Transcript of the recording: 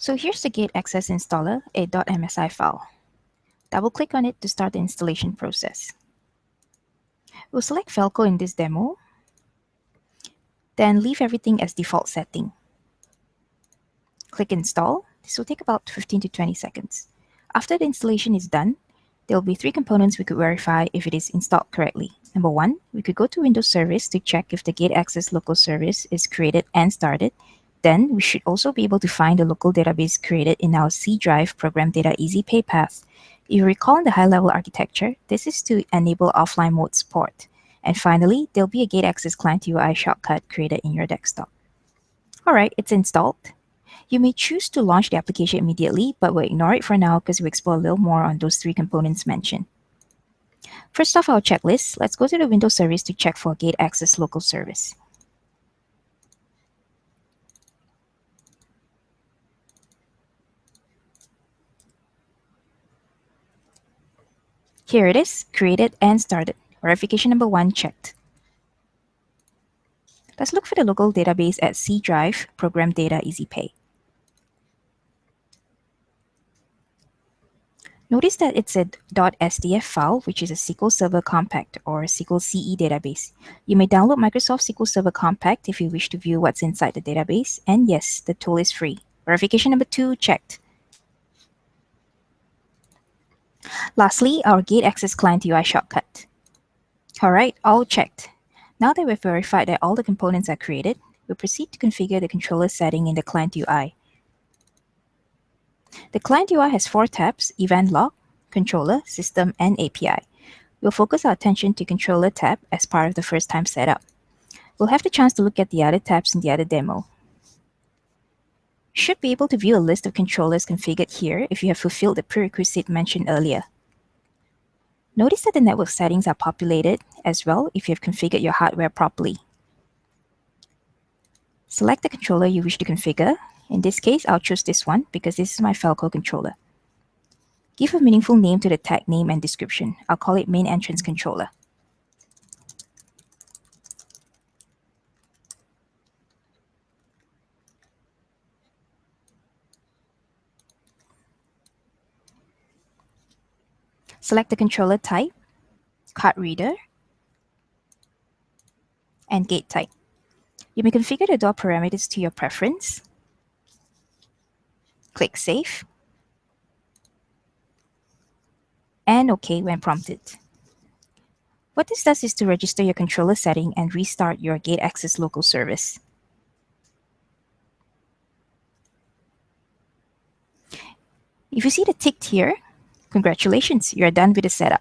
So here's the Gate Access installer, a .msi file. Double-click on it to start the installation process. We'll select Falco in this demo, then leave everything as default setting. Click Install. This will take about 15 to 20 seconds. After the installation is done, there will be 3 components we could verify if it is installed correctly. Number 1, we could go to Windows Service to check if the Gate Access local service is created and started. Then, we should also be able to find the local database created in our C drive Program Data EasyPay path. If you recall in the high-level architecture, this is to enable offline mode support. And finally, there'll be a Gate Access Client UI shortcut created in your desktop. Alright, it's installed. You may choose to launch the application immediately, but we'll ignore it for now because we'll explore a little more on those 3 components mentioned. First off our checklist, let's go to the Windows Service to check for Gate Access local service. Here it is, created and started. Verification number 1 checked. Let's look for the local database at C drive Program Data EasyPay. Notice that it's a .sdf file, which is a SQL Server Compact or SQL CE database. You may download Microsoft SQL Server Compact if you wish to view what's inside the database, and yes, the tool is free. Verification number 2 checked. Lastly, our Gate Access Client UI shortcut. Alright, all checked. Now that we've verified that all the components are created, we'll proceed to configure the controller setting in the Client UI. The Client UI has 4 tabs: Event Log, Controller, System, and API. We'll focus our attention to Controller tab as part of the first-time setup. We'll have the chance to look at the other tabs in the other demo. You should be able to view a list of controllers configured here if you have fulfilled the prerequisite mentioned earlier. Notice that the network settings are populated as well if you have configured your hardware properly. Select the controller you wish to configure. In this case, I'll choose this one because this is my Falco controller. Give a meaningful name to the tag name and description. I'll call it Main Entrance Controller. Select the controller type, card reader, and gate type. You may configure the door parameters to your preference. Click Save, and OK when prompted. What this does is to register your controller setting and restart your Gate Access local service. If you see the tick here, congratulations, you are done with the setup.